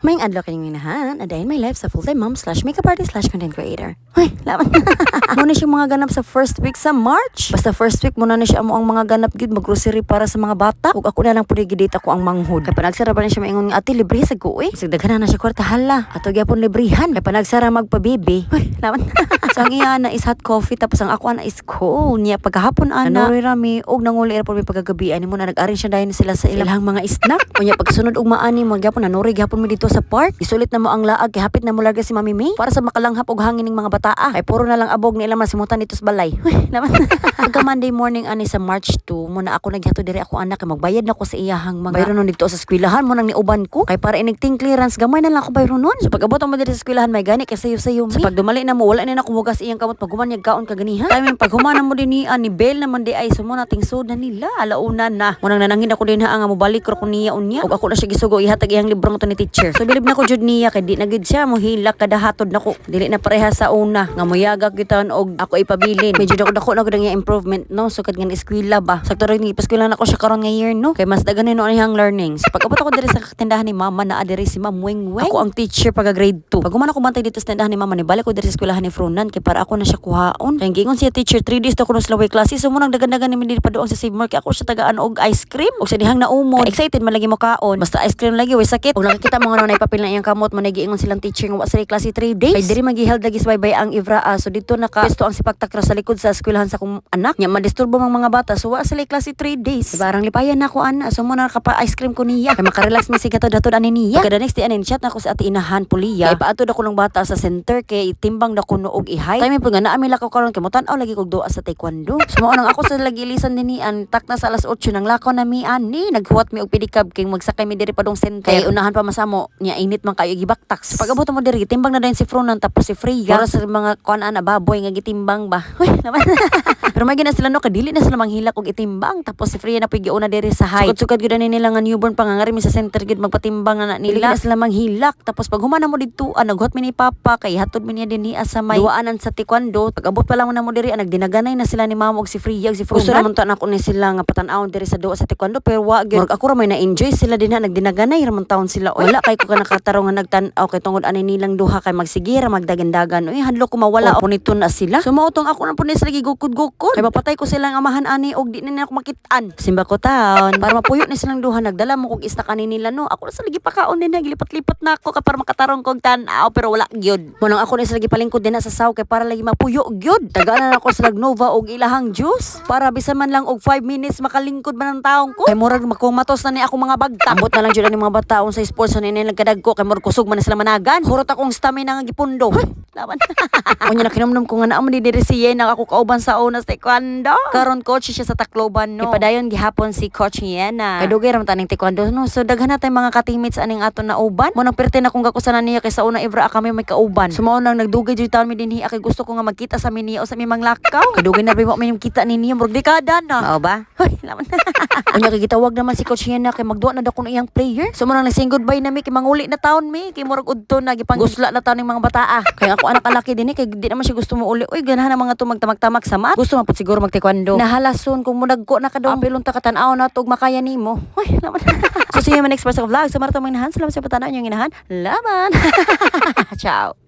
May adlaw kayong inahan, a day in my life sa full-time mom slash makeup artist slash content creator. Uy, laban. Muna siya mga ganap sa first week sa March. Basta first week muna na siya ang mga ganap gid mag-grocery para sa mga bata. Ug ako na lang pud gidita ko ang manghud. Kaya panagsara pa na siya maingon nga ate libre sa kuwi. Sigdaghan na siya kwarta hala. Ato gyapon librihan. Kaya panagsara magpabibi. Uy, laban. So ang iya na is hot coffee tapos ang ako na is cold niya pagkahapon ana. Nanuloy rami og nanguli ra pud mi pagkagabi ani mo na nag-arrange siya dayon sila sa ilang mga snack. Unya pagsunod og maani mo gyapon nanuloy gyapon mi dito sa park. Isulit na mo ang laag kay hapit na mo larga si Mami May para sa makalanghap og hangin ning mga bataa. Ay puro na lang abog ni ilang masimutan dito sa balay. Uy, naman. Pagka Monday morning ani sa March 2, mo na ako naghato diri ako anak kay magbayad na ko sa iyahang mga bayron nun dito sa eskwelahan mo nang niuban ko. Kay para inigting clearance gamay na lang ako bayron nun. So pag-abot mo diri sa eskwelahan may gani kay sayo-sayo mi. So pag dumali na mo wala na ako mugas iyang kamot pag human kaon kaganihan. Time pag humana mo din ni Bell naman di ay sumo nating soda nila alauna na. Mo nang nanangin ako din ha nga mo balik ko niya unya. Og ako na siya gisugo ihatag iyang librong to ni teacher. So bilib na ko jud niya kay di na gid siya mo hilak kada hatod nako. Dili na pareha sa una nga moyagak gitan og ako ipabilin. Medyo dako na gud ang improvement no. So kad nga eskwela ba. Sakto rin ipaskwela na ko siya karon nga year no. Kay mas dagan no ang learnings. Pag-abot ako diri sa tindahan ni mama na diri si Ma'am Weng. Ako ang teacher pag grade 2. Pag humana ko bantay dito sa tindahan ni mama ni balik ko diri sa eskwelahan ni Fronan kay para ako na siya kuhaon. Kay gingon siya teacher 3 days daw ko no slaway klase. So mo nang dagan-dagan ni pa doon sa Save More kay ako siya tagaan og ice cream. Og sa dihang naumon. Excited man lagi mo kaon. Basta ice cream lagi way sakit. Og nakikita mo nga na ipapil na iyang kamot mo nagiingon silang teacher nga wa sa klase 3 days. Kay diri magiheld lagi bye ang Ivra. So dito naka-pesto ang sipagtakra sa likod sa eskwelahan sa kong anak. Nya madisturbo mga bata. So wa sa klase 3 days. Barang lipayan na ako ana. So mo na nakapa ice cream ko niya. Kay makarelax mi sigatod hatod ani niya. Kada next day anin chat na ko sa ati inahan puliya. Kay paatod ako ng bata sa center kay timbang na kuno og ihay. Time po nga naami lakaw karon kay mutan-aw lagi kog duwa sa taekwondo. So mo nang ako sa lagilisan dinian tak na sa alas 8 nang lakaw na mi ani. Naghuwat mi og pedicab kay magsakay mi diri padong center. Kay unahan pa masamo nya init man kayo gibaktak. So pag-abot mo diri timbang na dayon si Fronan tapos si Freya. Para sa mga kuan ana baboy nga gitimbang ba. Uy, naman. Pero may gina sila no kadili na sila manghilak og itimbang tapos si Freya na pigi una diri sa height. Sukad-sukad gyud nila nga newborn pa nga ngari mi sa center gyud magpatimbang na nila. Sila manghilak tapos pag humana mo didto naghuwat mi ni papa kay hatod mi niya dinhi sa may duaanan sa taekwondo. Pag-abot pa lang na mo diri nagdinaganay na sila ni mama og si Freya og si Fronan. Gusto naman ta nako ni sila nga patan-aw diri sa duwa sa taekwondo pero wa gyud ako ra may na-enjoy sila dinha nagdinaganay ramon taon sila. Wala kay ko ka nakatarong nga nagtan-aw kay tungod ani nilang duha kay magsigira magdagan-dagan. Uy hadlo ko mawala punito na sila. Sumautong ako na punis lagi gukod-gukod. Kay mapatay ko silang amahan ani og di na ako makitaan. Simba ko taon para mapuyo ni silang duha nagdala mo kog ista kanin nila no. Ako na sa lagi pakaon din naglipat-lipat na ako kay para makatarong kog tan-aw pero wala gyud. Mo nang ako ni sa lagi palingkod din na sa saw kay para lagi mapuyo gyud. Tagaan na ako sa Nova og ilahang juice para bisan man lang og 5 minutes makalingkod man ang taong ko. Kay murag makumatos na ni ako mga bagta. Ambot na lang jud ani mga bataon sa sports na nila nagkadagko kay murag kusog man na sila managan. Hurot akong stamina nga gipundo. Laban. Unya na kinumdum ko nga naa man diri si Yena ako kauban sa una sa taekwondo. Karon coach siya sa Tacloban no. Ipadayon gihapon si coach Yena. Kay dugay ra man taning taekwondo no. So daghan na tay mga ka-teammates aning aton na uban. Mo nang perti na kung gakusanan niya kay sa una Ivra kami may kauban. So mao nang nagdugay jud taon mi dinhi kay gusto ko nga magkita sa mini o sa mi manglakaw. Kay dugay na mo mi kita ninyo murag dekada na. Mao ba? Hoy, laman. Unya kay gitawag naman si coach Yena kay magduwa na dako iyang player. So mo nang nagsing goodbye na mi kay manguli na taon mi kay murag udto na gipanggusla na taon ning mga bataa. Kay ako anak alaki dinhi kay di naman siya gusto mo uli. Uy ganahan mga tumagtamag-tamag sa mat. Gusto man pud siguro mag-taekwondo. Nahalason kung munagko na kadong pilon ta katan-aw na tug makaya nimo. Uy, laman. So see you in my next vlog. Sa maratong mga inahan, salamat sa patanan yung inahan. Laban. Ciao.